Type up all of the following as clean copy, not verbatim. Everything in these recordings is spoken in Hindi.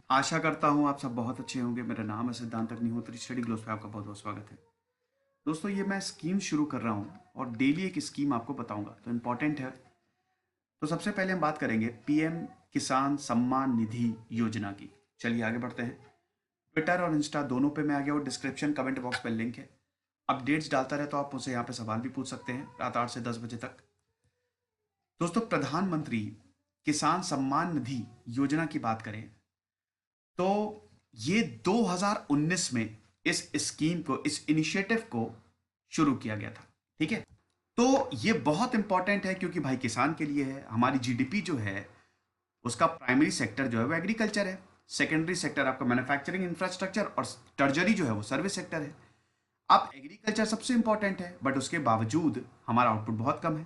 आशा करता हूँ आप सब बहुत अच्छे होंगे। मेरा नाम है सिद्धांत अग्निहोत्री। स्टडी ग्लोस पे आपका बहुत बहुत स्वागत है। दोस्तों, ये मैं स्कीम शुरू कर रहा हूँ और डेली एक स्कीम आपको बताऊंगा, तो इम्पोर्टेंट है। तो सबसे पहले हम बात करेंगे पीएम किसान सम्मान निधि योजना की। चलिए आगे बढ़ते हैं। ट्विटर और इंस्टा दोनों पे मैं आ गया और डिस्क्रिप्शन कमेंट बॉक्स पे लिंक है। अपडेट्स डालता रहे तो आप मुझसे यहाँ पे सवाल भी पूछ सकते हैं रात 8 से 10 बजे तक। दोस्तों, प्रधानमंत्री किसान सम्मान निधि योजना की बात करें तो ये 2019 में इस स्कीम को, इस इनिशिएटिव को शुरू किया गया था। ठीक है, तो ये बहुत इंपॉर्टेंट है क्योंकि भाई किसान के लिए है। हमारी जीडीपी जो है उसका प्राइमरी सेक्टर जो है वो एग्रीकल्चर है, सेकेंडरी सेक्टर आपका मैन्युफैक्चरिंग इंफ्रास्ट्रक्चर, और टर्जरी जो है वो सर्विस सेक्टर है। अब एग्रीकल्चर सबसे इंपॉर्टेंट है, बट उसके बावजूद हमारा आउटपुट बहुत कम है।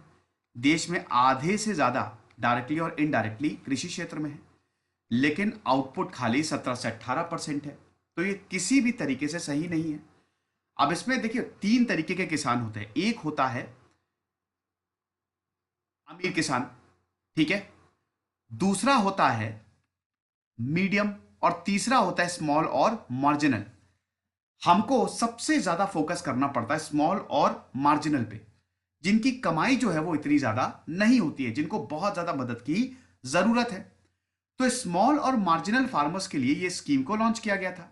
देश में आधे से ज्यादा डायरेक्टली और इनडायरेक्टली कृषि क्षेत्र में है, लेकिन आउटपुट खाली 17 से 18% है। तो ये किसी भी तरीके से सही नहीं है। अब इसमें देखिए, तीन तरीके के किसान होते हैं। एक होता है अमीर किसान, ठीक है, दूसरा होता है मीडियम, और तीसरा होता है स्मॉल और मार्जिनल। हमको सबसे ज्यादा फोकस करना पड़ता है स्मॉल और मार्जिनल पे, जिनकी कमाई जो है वो इतनी ज्यादा नहीं होती है, जिनको बहुत ज्यादा मदद की जरूरत है। तो स्मॉल और मार्जिनल फार्मर्स के लिए ये स्कीम को लॉन्च किया गया था।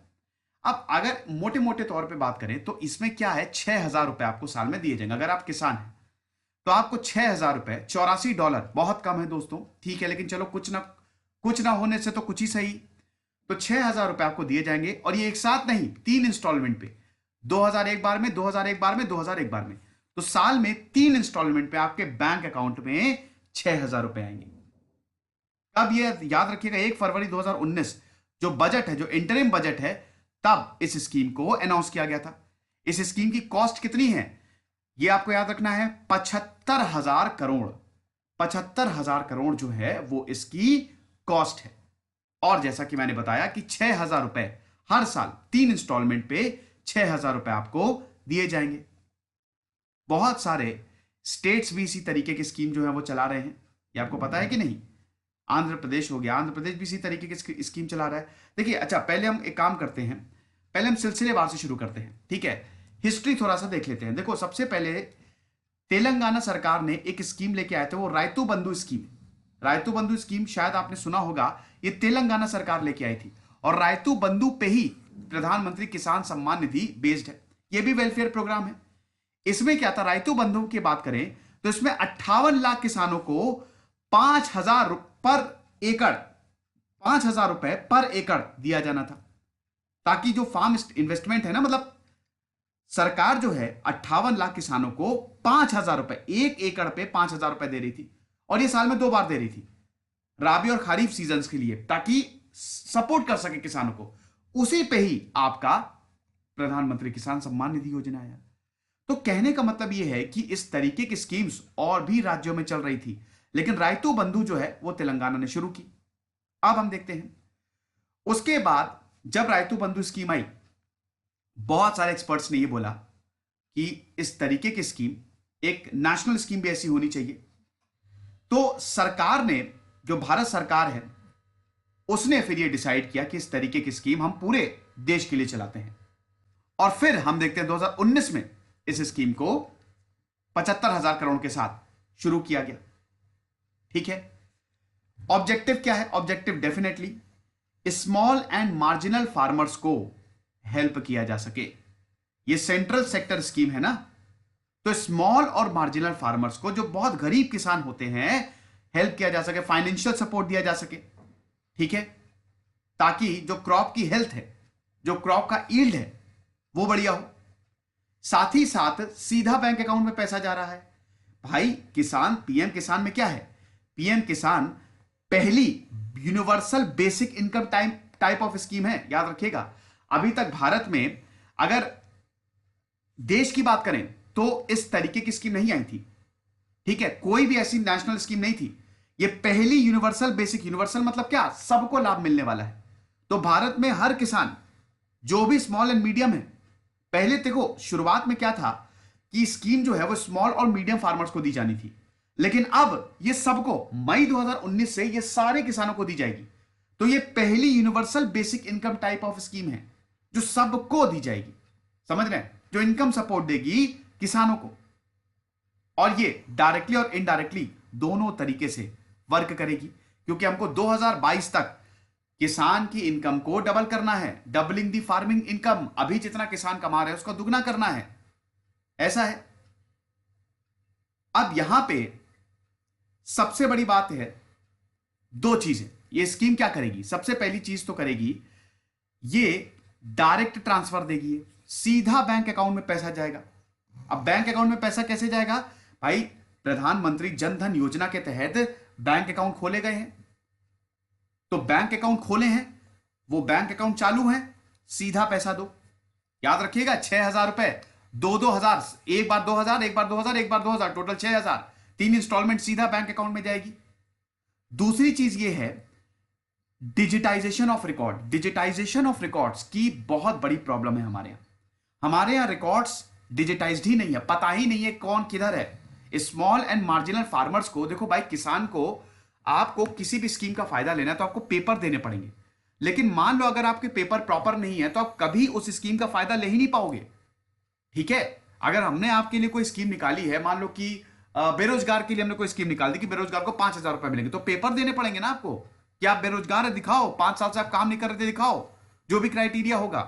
अब अगर मोटे मोटे तौर पे बात करें तो इसमें क्या है, 6,000 रुपए आपको साल में दिए जाएंगे। अगर आप किसान हैं तो आपको 6,000 रुपए, $84, बहुत कम है दोस्तों, ठीक है, लेकिन चलो कुछ ना होने से तो कुछ ही सही। तो 6,000 रुपए आपको दिए जाएंगे, और ये एक साथ नहीं, 3 इंस्टॉलमेंट पे, 2,000 एक बार में, 2,000 एक बार में, 2,000 एक बार में। तो साल में 3 इंस्टॉलमेंट पे आपके बैंक अकाउंट में 6,000 रुपए आएंगे। अब ये याद रखिएगा, 1 फरवरी 2019 जो बजट है, जो इंटरिम बजट है, तब इस स्कीम को अनाउंस किया गया था। इस स्कीम की कॉस्ट कितनी है, ये आपको याद रखना है, 75,000 करोड़। 75,000 करोड़ जो है वो इसकी कॉस्ट है। और जैसा कि मैंने बताया कि 6,000 रुपए हर साल 3 इंस्टॉलमेंट पे 6,000 रुपए आपको दिए जाएंगे। बहुत सारे स्टेट्स भी इसी तरीके की स्कीम जो है वो चला रहे हैं, ये आपको पता है कि नहीं। आंध्र प्रदेश हो गया, आंध्र प्रदेश भी इसी तरीके की स्कीम चला रहा है। देखिए, अच्छा, पहले हम एक काम करते हैं, पहले हम सिलसिलेवार से शुरू करते हैं, ठीक है। हिस्ट्री थोड़ा सा देख लेते हैं। देखो, सबसे पहले तेलंगाना सरकार ने एक स्कीम लेके आए थे, वो रायतू बंधु स्कीम। रायतू बंधु स्कीम शायद आपने सुना होगा, ये तेलंगाना सरकार लेके आई थी, और रायतू बंधु पे ही प्रधानमंत्री किसान सम्मान निधि बेस्ड है। ये भी वेलफेयर प्रोग्राम है। इसमें क्या था, रायतू बंधु की बात करें तो इसमें 58 लाख किसानों को 5,000 पर एकड़, 5,000 रुपए पर एकड़ दिया जाना था, ताकि जो फार्म इन्वेस्टमेंट है ना, मतलब सरकार जो है 58 लाख किसानों को 5,000 रुपए, 1 एकड़ पे 5,000 रुपए दे रही थी, और ये साल में 2 बार दे रही थी, राबी और खरीफ सीजन के लिए, ताकि सपोर्ट कर सके किसानों को। उसी पे ही आपका प्रधानमंत्री किसान सम्मान निधि योजना आया। तो कहने का मतलब यह है कि इस तरीके की स्कीम्स और भी राज्यों में चल रही थी, लेकिन रायतू बंधु जो है वो तेलंगाना ने शुरू की। अब हम देखते हैं, उसके बाद जब रायतू बंधु स्कीम आई, बहुत सारे एक्सपर्ट्स ने ये बोला कि इस तरीके की स्कीम, एक नेशनल स्कीम भी ऐसी होनी चाहिए। तो सरकार ने, जो भारत सरकार है, उसने फिर ये डिसाइड किया कि इस तरीके की स्कीम हम पूरे देश के लिए चलाते हैं। और फिर हम देखते हैं 2019 में इस स्कीम को 75,000 करोड़ के साथ शुरू किया गया। ठीक है, ऑब्जेक्टिव क्या है? Objective definitely small and marginal farmers को हेल्प किया जा सके। ये सेंट्रल सेक्टर स्कीम है ना, तो स्मॉल और मार्जिनल फार्मर्स को, जो बहुत गरीब किसान होते हैं, हेल्प किया जा सके, फाइनेंशियल सपोर्ट दिया जा सके। ठीक है, ताकि जो क्रॉप की हेल्थ है, जो क्रॉप का ईल्ड है, वो बढ़िया हो। साथ ही साथ सीधा बैंक अकाउंट में पैसा जा रहा है। भाई किसान, पीएम किसान में क्या है, पीएम किसान पहली universal basic income type of scheme है, याद रखिएगा। अभी तक भारत में अगर देश की बात करें तो इस तरीके की स्कीम नहीं आई थी। ठीक है, कोई भी ऐसी नेशनल स्कीम नहीं थी। ये पहली यूनिवर्सल बेसिक, यूनिवर्सल मतलब क्या, सबको लाभ मिलने वाला है। तो भारत में हर किसान, जो भी स्मॉल एंड मीडियम है, पहले देखो शुरुआत में क्या था कि स्कीम जो है वो स्मॉल और मीडियम फार्मर्स को दी जानी थी, लेकिन अब ये सबको, मई 2019 से ये सारे किसानों को दी जाएगी। तो ये पहली universal basic income type of scheme है जो सबको दी जाएगी, समझ रहे हैं, जो इनकम सपोर्ट देगी किसानों को, और ये डायरेक्टली और इनडायरेक्टली दोनों तरीके से वर्क करेगी, क्योंकि हमको 2022 तक किसान की इनकम को डबल करना है, डबलिंग दी फार्मिंग इनकम। अभी जितना किसान कमा रहे हैं उसका दुगना करना है, ऐसा है। अब यहां पे सबसे बड़ी बात है, दो चीजें ये स्कीम क्या करेगी। सबसे पहली चीज तो करेगी, ये डायरेक्ट ट्रांसफर देगी, सीधा बैंक अकाउंट में पैसा जाएगा। अब बैंक अकाउंट में पैसा कैसे जाएगा भाई? प्रधानमंत्री जन धन योजना के तहत बैंक अकाउंट खोले गए हैं, तो बैंक अकाउंट खोले हैं, वो बैंक अकाउंट चालू है, सीधा पैसा दो। याद रखिएगा, 6,000 रुपए, 2,000, एक बार 2,000, एक बार 2,000, एक बार 2,000, टोटल 6,000, 3 इंस्टॉलमेंट सीधा बैंक अकाउंट में जाएगी। दूसरी चीज ये है digitization of record. Digitization of records की बहुत बड़ी प्रॉब्लम है हमारे यहां रिकॉर्ड्स डिजिटाइज्ड ही नहीं है, पता ही नहीं है कौन किधर है। स्मॉल एंड मार्जिनल फार्मर्स को देखो भाई, किसान को आपको किसी भी स्कीम का फायदा लेना है तो आपको पेपर देने पड़ेंगे, लेकिन मान लो अगर आपके पेपर प्रॉपर नहीं है तो आप कभी उस स्कीम का फायदा ले ही नहीं पाओगे, ठीक है। अगर हमने आपके लिए कोई स्कीम निकाली है, मान लो कि बेरोजगार के लिए हमने कोई स्कीम निकाल दी कि बेरोजगार को 5,000 रुपए मिलेंगे, तो पेपर देने पड़ेंगे ना आपको कि आप बेरोजगार है, दिखाओ, 5 साल से आप काम नहीं कर रहे थे, दिखाओ, जो भी क्राइटेरिया होगा।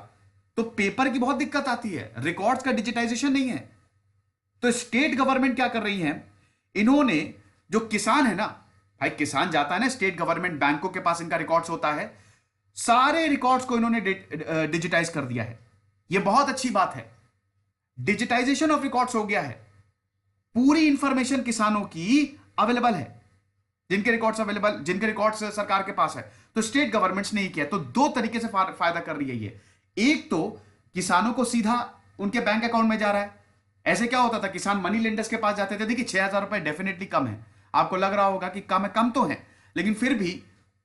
तो पेपर की बहुत दिक्कत आती है, रिकॉर्ड्स का डिजिटाइजेशन नहीं है। तो स्टेट गवर्नमेंट क्या कर रही है, इन्होंने जो किसान है ना भाई, किसान जाता है ना स्टेट गवर्नमेंट बैंकों के पास, इनका रिकॉर्ड्स होता है, सारे रिकॉर्ड्स को इन्होंने डिजिटाइज कर दिया है। यह बहुत अच्छी बात है, डिजिटाइजेशन ऑफ रिकॉर्ड्स हो गया है, पूरी इंफॉर्मेशन किसानों की अवेलेबल है, जिनके रिकॉर्ड्स सरकार के पास है। तो स्टेट गवर्नमेंट्स ने ही किया, तो दो तरीके से फायदा कर रही है ये। एक तो किसानों को सीधा उनके बैंक अकाउंट में जा रहा है। ऐसे क्या होता था, किसान मनी लेंडर्स के पास जाते थे, देखिए 6,000 रुपए डेफिनेटली कम है, आपको लग रहा होगा कि कम है, कम तो है, लेकिन फिर भी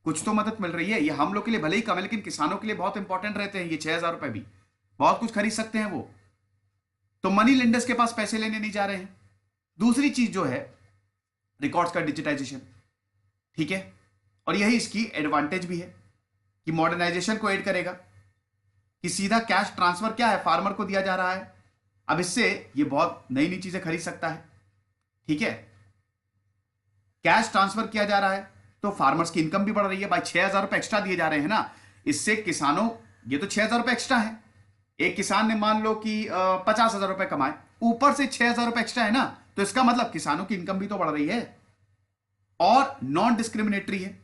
कुछ तो मदद मिल रही है। ये हम लोग के लिए भले ही कम है, लेकिन किसानों के लिए बहुत इंपॉर्टेंट रहते हैं ये 6,000 रुपए भी, बहुत कुछ खरीद सकते हैं वो। तो मनी लेंडर्स के पास पैसे लेने नहीं जा रहे हैं। दूसरी चीज जो है रिकॉर्ड्स का डिजिटाइजेशन, ठीक है, और यही इसकी एडवांटेज भी है कि मॉडर्नाइजेशन को ऐड करेगा, कि सीधा कैश ट्रांसफर क्या है फार्मर को दिया जा रहा है। अब इससे ये बहुत नई नई चीजें खरीद सकता है, ठीक है। कैश ट्रांसफर किया जा रहा है तो फार्मर्स की इनकम भी बढ़ रही है भाई, 6,000 रुपए एक्स्ट्रा दिए जा रहे हैं ना, इससे किसानों, ये तो 6,000 रुपए एक्स्ट्रा है, एक किसान ने मान लो कि 50,000 रुपए कमाए, ऊपर से 6,000 रुपए एक्स्ट्रा है ना, तो इसका मतलब किसानों की इनकम भी तो बढ़ रही है, और नॉन डिस्क्रिमिनेटरी है,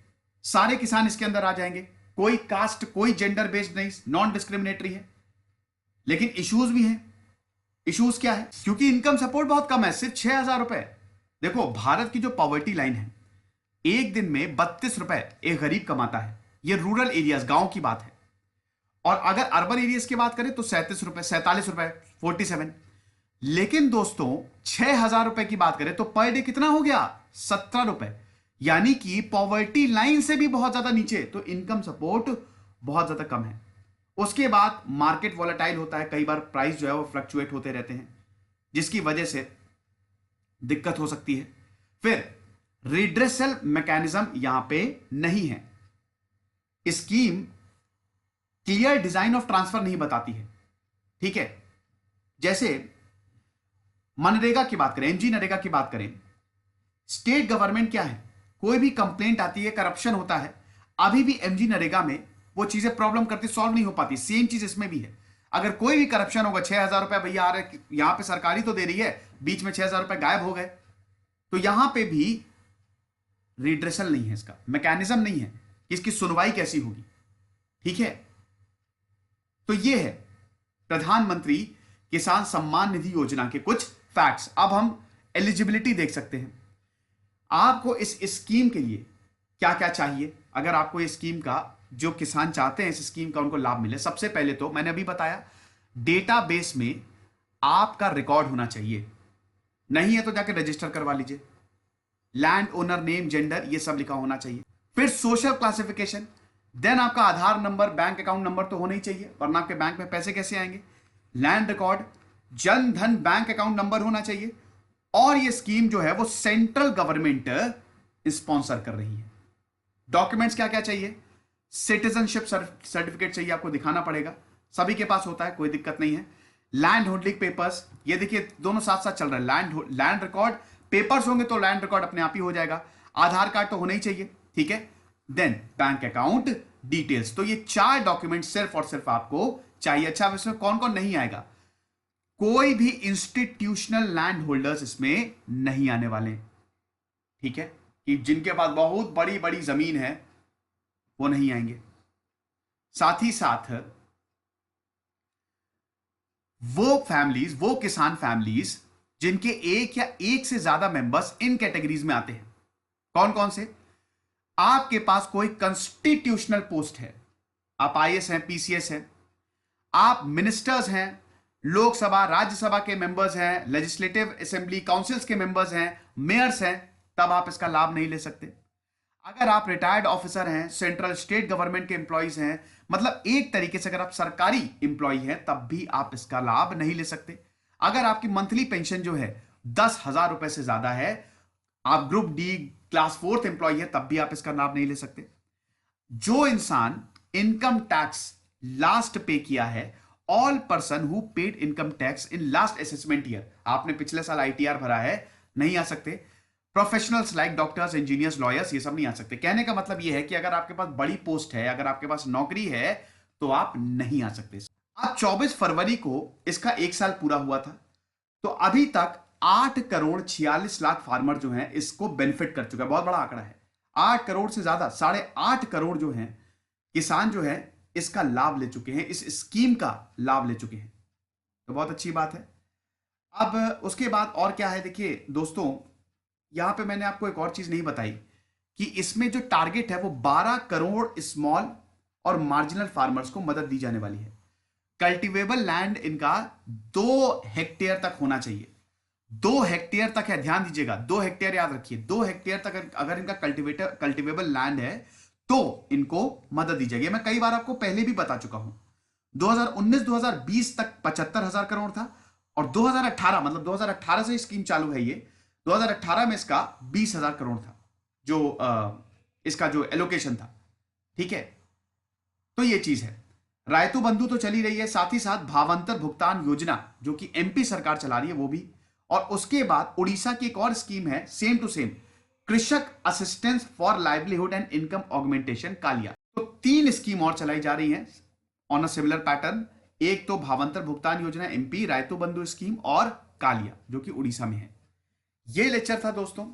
सारे किसान इसके अंदर आ जाएंगे, कोई कास्ट कोई जेंडर बेस्ड नहीं, नॉन डिस्क्रिमिनेटरी है। लेकिन इश्यूज भी हैं। इश्यूज क्या है, क्योंकि इनकम सपोर्ट बहुत कम है, सिर्फ 6,000 रुपए। देखो भारत की जो पॉवर्टी लाइन है, एक दिन में 32 रुपए एक गरीब कमाता है, ये रूरल एरियाज गांव की बात है, और अगर अर्बन एरियाज की बात करें तो 37 रुपए, 47 रुपए, 47। लेकिन दोस्तों 6,000 रुपए की बात करें तो पर डे कितना हो गया, 17 रुपए, यानी कि पॉवर्टी लाइन से भी बहुत ज्यादा नीचे। तो इनकम सपोर्ट बहुत ज्यादा कम है। उसके बाद मार्केट वॉलेटाइल होता है, कई बार प्राइस जो है वो फ्लक्चुएट होते रहते हैं, जिसकी वजह से दिक्कत हो सकती है। फिर रिड्रेसल मैकेनिज्म यहां पे नहीं है, scheme clear design of transfer नहीं बताती है, ठीक है। जैसे मनरेगा की बात करें, एमजी नरेगा की बात करें, स्टेट गवर्नमेंट क्या है, कोई भी कंप्लेंट आती है, करप्शन होता है, अभी भी एमजी नरेगा में वो चीजें प्रॉब्लम करती, सॉल्व नहीं हो पाती। सेम चीज इसमें भी है, अगर कोई भी करप्शन होगा, 6,000 रुपए भैया आ रहे, यहां पे सरकारी तो दे रही है, बीच में 6,000 रुपए गायब हो गए, तो यहां पे भी रिड्रेसल नहीं है, इसका मैकेनिज्म नहीं है कि इसकी सुनवाई कैसी होगी, ठीक है। तो ये है प्रधानमंत्री किसान सम्मान निधि योजना के कुछ फैक्ट्स। अब हम एलिजिबिलिटी देख सकते हैं, आपको इस स्कीम के लिए क्या क्या चाहिए, अगर आपको इस स्कीम का, जो किसान चाहते हैं इस स्कीम का उनको लाभ मिले। सबसे पहले तो मैंने अभी बताया, डेटाबेस में आपका रिकॉर्ड होना चाहिए, नहीं है तो जाकर रजिस्टर करवा लीजिए, लैंड ओनर नेम, जेंडर, ये सब लिखा होना चाहिए। फिर सोशल क्लासिफिकेशन, देन आपका आधार नंबर, बैंक अकाउंट नंबर तो होना ही चाहिए, वरना आपके बैंक में पैसे कैसे आएंगे। Land record, Jan Dhan bank account number होना चाहिए, और ये स्कीम जो है वो सेंट्रल गवर्नमेंट स्पॉन्सर कर रही है। डॉक्यूमेंट्स क्या क्या चाहिए, सिटीजनशिप सर्टिफिकेट चाहिए, आपको दिखाना पड़ेगा, सभी के पास होता है, कोई दिक्कत नहीं है। लैंड होल्डिंग पेपर्स, ये देखिए दोनों साथ साथ चल रहा है। लैंड रिकॉर्ड पेपर्स होंगे तो लैंड रिकॉर्ड अपने आप ही हो जाएगा। आधार कार्ड तो होना ही चाहिए, ठीक है। देन बैंक अकाउंट डिटेल्स, तो ये 4 डॉक्यूमेंट सिर्फ और सिर्फ आपको चाहिए। अच्छा, इसमें कौन कौन नहीं आएगा? कोई भी इंस्टीट्यूशनल लैंड होल्डर्स इसमें नहीं आने वाले, ठीक है, कि जिनके पास बहुत बड़ी बड़ी जमीन है वो नहीं आएंगे। साथ ही साथ वो फैमिलीज, वो किसान फैमिलीज जिनके एक या एक से ज्यादा मेंबर्स इन कैटेगरीज में आते हैं। कौन कौन से? आपके पास कोई कॉन्स्टिट्यूशनल पोस्ट है, आप आईएएस हैं, पीसीएस हैं, आप मिनिस्टर्स हैं, लोकसभा राज्यसभा के मेंबर्स हैं, लेजिस्लेटिव असेंबली काउंसिल्स के मेंबर्स हैं, मेयर्स हैं, तब आप इसका लाभ नहीं ले सकते। अगर आप रिटायर्ड ऑफिसर हैं, सेंट्रल स्टेट गवर्नमेंट के एम्प्लॉइज हैं, मतलब एक तरीके से अगर आप सरकारी एम्प्लॉय हैं, तब भी आप इसका लाभ नहीं ले सकते। अगर आपकी मंथली पेंशन जो है 10,000 रुपए से ज्यादा है, आप group D class 4th employ है, तब भी आप इसका लाभ नहीं ले सकते। जो इंसान इनकम टैक्स लास्ट पे किया है, all person who paid income tax in last assessment year, आपने पिछले साल आईटीआर भरा है, नहीं आ सकते। Professionals like doctors, engineers, lawyers, ये सब नहीं आ सकते। कहने का मतलब ये है कि अगर आपके पास बड़ी पोस्ट है, अगर आपके पास नौकरी है, तो आप नहीं आ सकते। अब 24 फरवरी को इसका 1 साल पूरा हुआ था, तो अभी तक 8 करोड़ 46 लाख फार्मर जो हैं इसको बेनिफिट कर चुका है। बहुत बड़ा आंकड़ा है, 8 करोड़ से ज्यादा, 8.5 करोड़ जो हैं किसान जो है इसका लाभ ले चुके हैं, इस स्कीम का लाभ ले चुके हैं, तो बहुत अच्छी बात है। अब उसके बाद और क्या है, देखिए दोस्तों, यहां पे मैंने आपको एक और चीज नहीं बताई कि इसमें जो टारगेट है वो 12 करोड़ स्मॉल और मार्जिनल फार्मर्स को मदद दी जाने वाली है। कल्टीवेबल लैंड इनका 2 हेक्टेयर तक होना चाहिए, 2 हेक्टेयर तक है, ध्यान दीजिएगा, 2 हेक्टेयर याद रखिए, 2 हेक्टेयर तक अगर इनका कल्टीवेबल लैंड है तो इनको मदद दी जाएगी। मैं कई बार आपको पहले भी बता चुका हूं, 2019-2020 तक 75,000 करोड़ था, और 2018 मतलब 2018 से स्कीम चालू है, ये 2018 में इसका 20,000 करोड़ था, जो इसका जो एलोकेशन था, ठीक है। तो ये चीज है। रायतु बंधु तो चली रही है, साथ ही साथ भावांतर भुगतान योजना जो कि एमपी सरकार चला रही है वो भी, और उसके बाद उड़ीसा की एक और स्कीम है same to same, Krushak assistance for livelihood and income augmentation, KALIA. तो 3 स्कीम और चलाई जा रही हैं ऑन अ सिमिलर पैटर्न, एक तो भावांतर भुगतान योजना एमपी, रायतु बंधु स्कीम, और कालिया जो कि उड़ीसा में है। ये लेक्चर था दोस्तों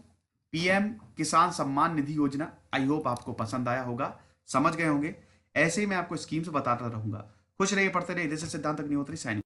पीएम किसान सम्मान निधि योजना। आई होप आपको पसंद आया होगा, समझ गए होंगे। ऐसे ही मैं आपको स्कीम्स बताता रहूंगा। खुश रहिए, पढ़ते रहिए। इधर से सिद्धांत अग्निहोत्री, साइनिंग।